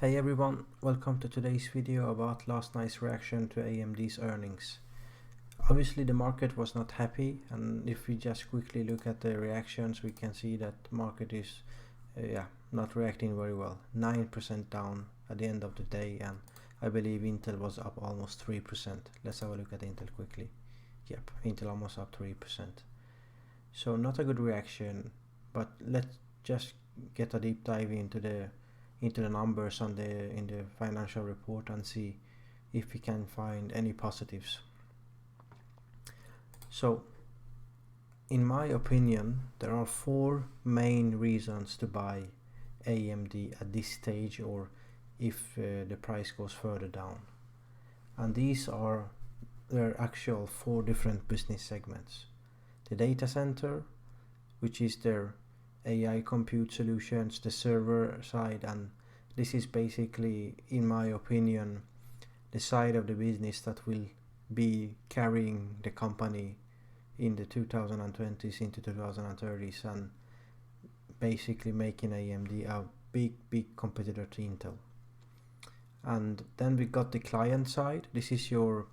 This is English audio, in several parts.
Hey everyone, welcome to today's video about last night's reaction to AMD's earnings. Obviously the market was not happy, and if we just quickly look at the reactions we can see that the market is not reacting very well. 9% down at the end of the day, and I believe Intel was up almost 3%. Let's have a look at Intel quickly. Yep, Intel almost up 3%. So not a good reaction, but let's just get a deep dive into the numbers in the financial report and see if we can find any positives. So in my opinion there are four main reasons to buy AMD at this stage, or if the price goes further down, and these are their actual four different business segments. The data center, which is their AI compute solutions, the server side, and this is basically, in my opinion, the side of the business that will be carrying the company in the 2020s into 2030s and basically making AMD a big competitor to Intel. And then we got the client side. This is your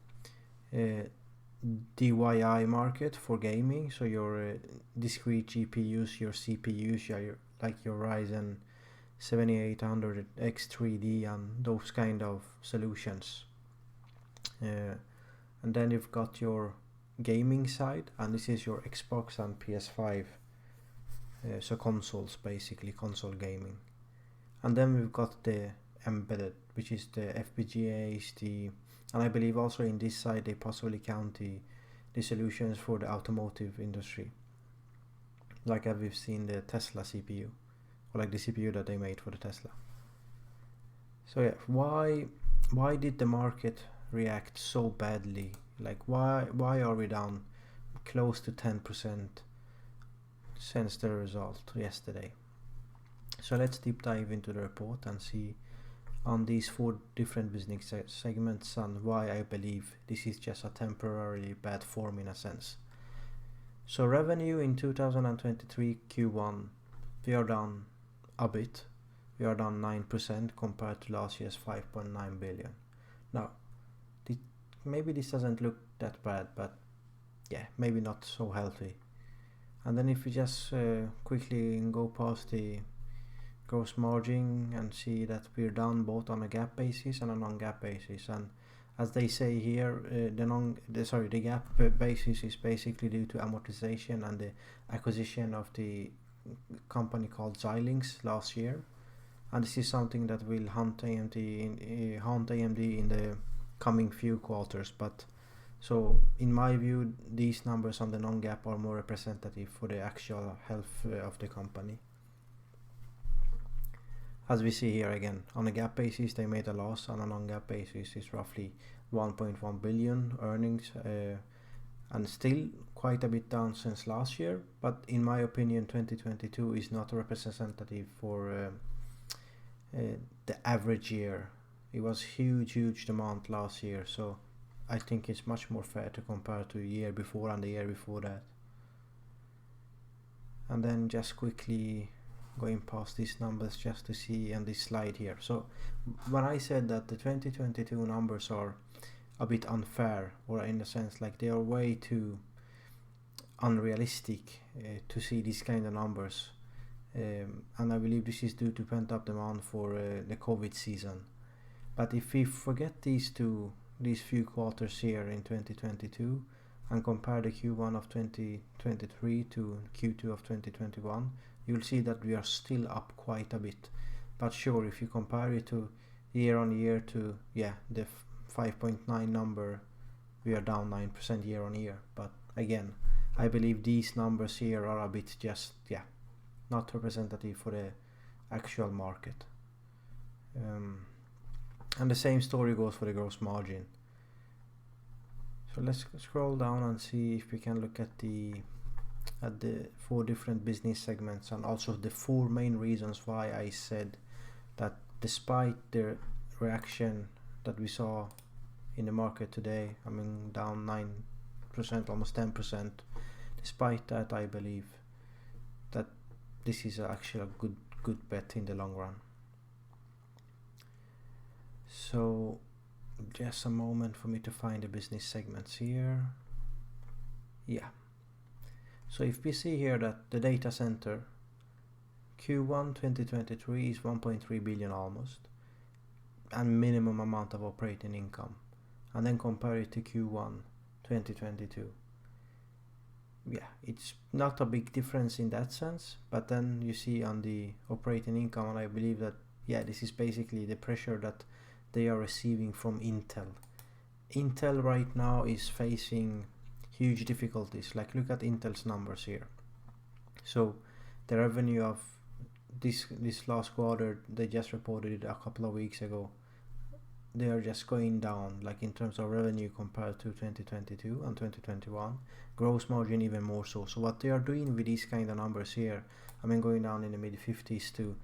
DIY market for gaming, so your discrete GPUs, your CPUs, like your Ryzen 7800 X3D and those kind of solutions. And then you've got your gaming side, and this is your Xbox and PS5, so consoles, basically console gaming. And then we've got the embedded, which is the FPGAs, and I believe also in this side they possibly count the solutions for the automotive industry, like we've seen the Tesla CPU, or like the CPU that they made for the Tesla. So yeah, why did the market react so badly? Like why are we down close to 10% since the result yesterday? So let's deep dive into the report and see on these four different business segments and why I believe this is just a temporarily bad form in a sense. So revenue in 2023 Q1, we are down a bit. We are down 9% compared to last year's 5.9 billion. Now, maybe this doesn't look that bad, but yeah, maybe not so healthy. And then if we just quickly go past the gross margin and see that we're down both on a GAAP basis and a non-GAAP basis, and as they say here, the GAAP basis is basically due to amortization and the acquisition of the company called Xilinx last year, and this is something that will haunt AMD in the coming few quarters. But so in my view, these numbers on the non-GAAP are more representative for the actual health of the company. As we see here again, on a GAAP basis they made a loss, on a non-GAAP basis is roughly 1.1 billion earnings, and still quite a bit down since last year, but in my opinion 2022 is not representative for the average year. It was huge demand last year, so I think it's much more fair to compare to the year before and the year before that. And then just quickly going past these numbers just to see on this slide here. So when I said that the 2022 numbers are a bit unfair, or in a sense like they are way too unrealistic to see these kind of numbers, and I believe this is due to pent up demand for the COVID season. But if we forget these few quarters here in 2022 and compare the Q1 of 2023 to Q2 of 2021, you'll see that we are still up quite a bit. But sure, if you compare it to year on year to the 5.9 number, we are down 9% year on year. But again, I believe these numbers here are a bit just not representative for the actual market. And the same story goes for the gross margin. So let's scroll down and see if we can look at the four different business segments, and also the four main reasons why I said that despite the reaction that we saw in the market today, I mean down 9%, almost 10%, despite that I believe that this is actually a good bet in the long run. So just a moment for me to find the business segments here. Yeah, so if we see here that the data center Q1 2023 is 1.3 billion almost, and minimum amount of operating income, and then compare it to Q1 2022, yeah, it's not a big difference in that sense. But then you see on the operating income, and I believe that, yeah, this is basically the pressure that they are receiving from Intel. Intel right now is facing huge difficulties. Like, look at Intel's numbers here. So the revenue of this last quarter, they just reported it a couple of weeks ago, they are just going down, like in terms of revenue compared to 2022 and 2021. Gross margin even more so. So what they are doing with these kind of numbers here, I mean going down in the mid 50s to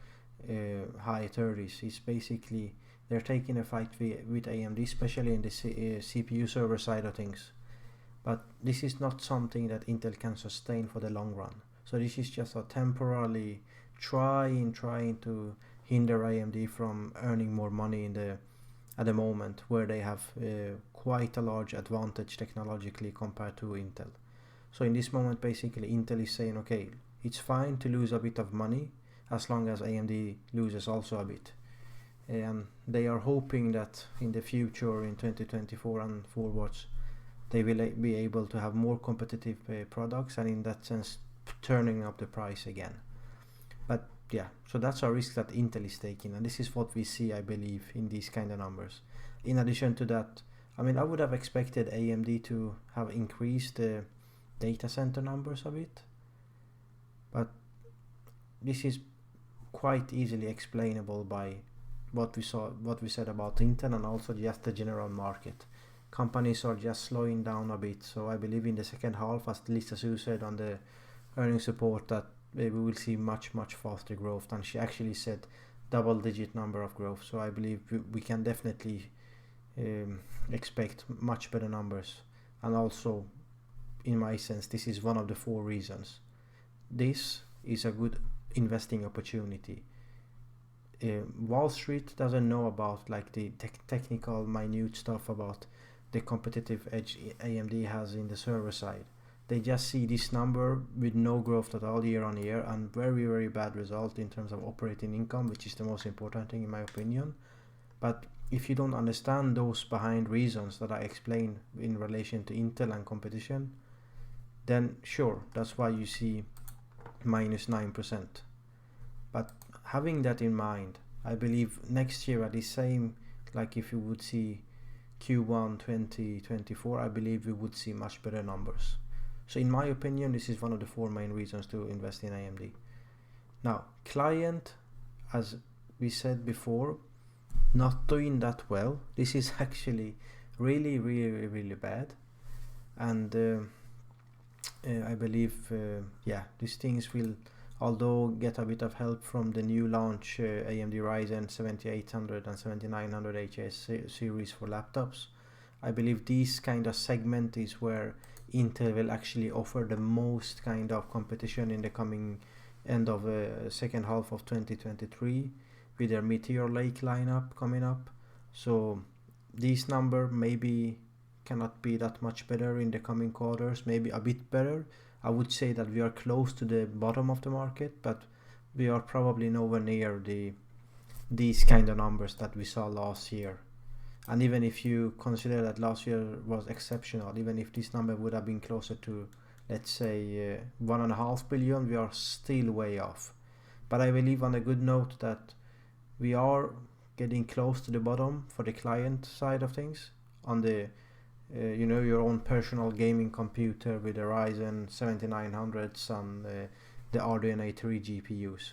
high 30s, is basically they're taking a fight with AMD, especially in the CPU server side of things. But this is not something that Intel can sustain for the long run. So this is just a temporarily trying to hinder AMD from earning more money at the moment, where they have quite a large advantage technologically compared to Intel. So in this moment, basically Intel is saying, okay, it's fine to lose a bit of money as long as AMD loses also a bit. And they are hoping that in the future, in 2024 and forwards, they will be able to have more competitive products, and in that sense turning up the price again. But yeah, so that's a risk that Intel is taking, and this is what we see, I believe, in these kind of numbers. In addition to that, I mean, I would have expected AMD to have increased the data center numbers a bit, but this is quite easily explainable by what we said about Intel, and also just the general market. Companies are just slowing down a bit, so I believe in the second half, at least as you said on the earnings report, that we will see much faster growth, and she actually said double-digit number of growth. So I believe we can definitely expect much better numbers. And also, in my sense, this is one of the 4 reasons. This is a good investing opportunity. Wall Street doesn't know about like the technical minute stuff about the competitive edge AMD has in the server side. They just see this number with no growth at all year on year, and very bad result in terms of operating income, which is the most important thing in my opinion. But if you don't understand those behind reasons that I explained in relation to Intel and competition, then sure, that's why you see minus 9%. But having that in mind, I believe next year at the same, like if you would see Q1 2024, I believe we would see much better numbers. So in my opinion, this is one of the 4 main reasons to invest in AMD. Now, client, as we said before, not doing that well. This is actually really bad. And I believe, these things will, although get a bit of help from the new launch AMD Ryzen 7800 and 7900 HS series for laptops, I believe this kind of segment is where Intel will actually offer the most kind of competition in the coming end of second half of 2023 with their Meteor Lake lineup coming up. So this number maybe cannot be that much better in the coming quarters, maybe a bit better. I would say that we are close to the bottom of the market, but we are probably nowhere near these kind of numbers that we saw last year. And even if you consider that last year was exceptional, even if this number would have been closer to, let's say, 1.5 billion, we are still way off. But I believe on a good note that we are getting close to the bottom for the client side of things. On the, your own personal gaming computer with the Ryzen 7900s and the RDNA 3 GPUs.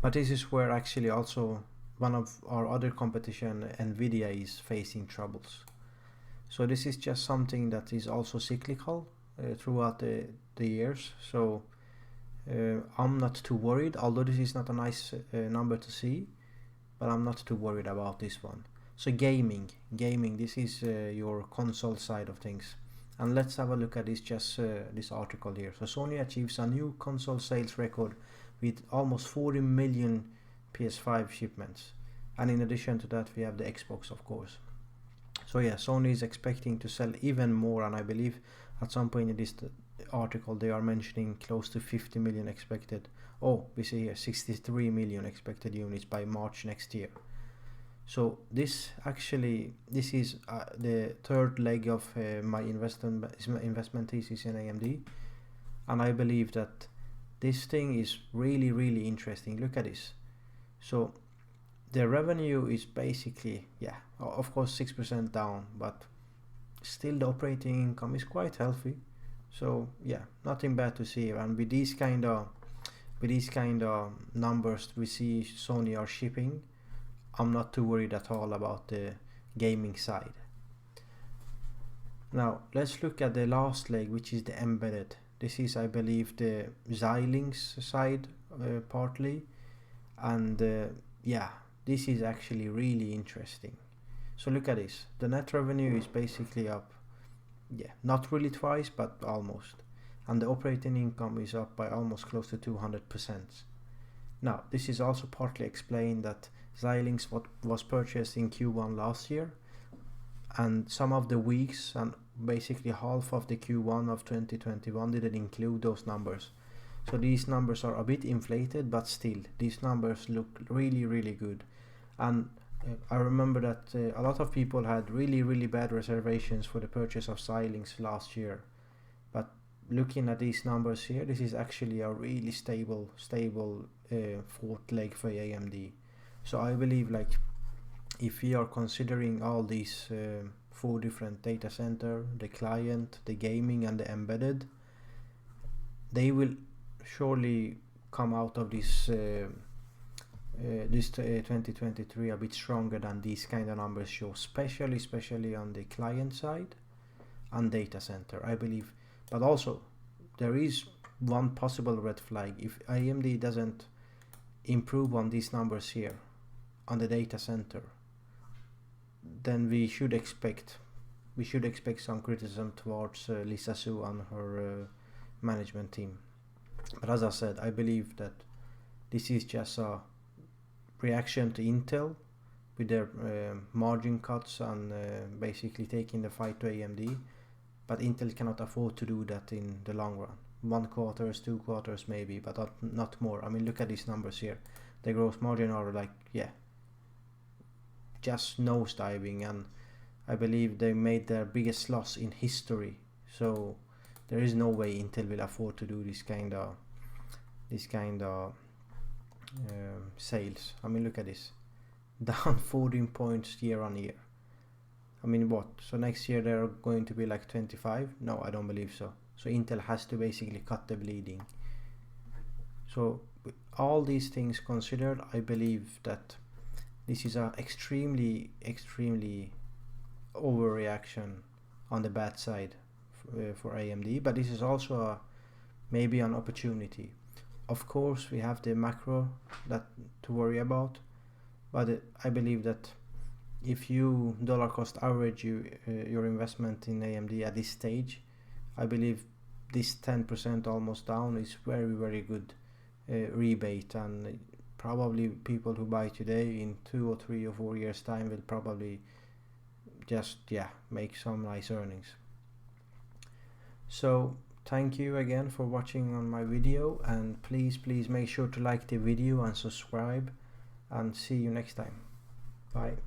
But this is where actually also one of our other competition, Nvidia, is facing troubles. So this is just something that is also cyclical throughout the years. So I'm not too worried, although this is not a nice number to see, but I'm not too worried about this one. So gaming, this is your console side of things. And let's have a look at this article here. So Sony achieves a new console sales record with almost 40 million PS5 shipments. and in addition to that we have the Xbox, of course. So yeah, Sony is expecting to sell even more, and I believe at some point in this article they are mentioning close to 50 million expected. Oh, we see here 63 million expected units by March next year. So this is the third leg of my investment thesis in AMD, and I believe that this thing is really interesting. Look at this. So the revenue is basically, yeah, of course 6% down, but still the operating income is quite healthy. So yeah, nothing bad to see. And with these kind of numbers we see Sony are shipping, I'm not too worried at all about the gaming side. Now let's look at the last leg, which is the embedded. This is, I believe, the Xilinx side partly, and yeah, this is actually really interesting. So look at this. The net revenue is basically up, yeah, not really twice, but almost. And the operating income is up by almost close to 200%. Now, this is also partly explained that Xilinx was purchased in Q1 last year, and some of the weeks and basically half of the Q1 of 2021 didn't include those numbers. So these numbers are a bit inflated, but still, these numbers look really good. And I remember that a lot of people had really bad reservations for the purchase of Xilinx last year. But looking at these numbers here, this is actually a really stable fourth leg for AMD. So I believe, like, if we are considering all these 4 different data center, the client, the gaming and the embedded, they will surely come out of this 2023 a bit stronger than these kind of numbers show, especially on the client side and data center, I believe. But also there is one possible red flag. If AMD doesn't improve on these numbers here on the data center, then we should expect some criticism towards Lisa Su and her management team. But as I said, I believe that this is just a reaction to Intel with their margin cuts and basically taking the fight to AMD. But Intel cannot afford to do that in the long run. 1 quarter, 2 quarters maybe, but not more. I mean, look at these numbers here. The gross margin are like, yeah, just nosediving, and I believe they made their biggest loss in history. So there is no way Intel will afford to do this kind of sales. I mean, look at this, down 14 points year on year. I mean, what? So next year they're going to be like 25? No, I don't believe so. So Intel has to basically cut the bleeding. So with all these things considered, I believe that this is a extremely overreaction on the bad side for AMD, but this is also maybe an opportunity. Of course, we have the macro that to worry about, but I believe that if you dollar cost average your investment in AMD at this stage, I believe this 10% almost down is very good rebate, and probably people who buy today in 2 or 3 or 4 years time will probably just make some nice earnings. So thank you again for watching on my video, and please make sure to like the video and subscribe, and see you next time. Bye.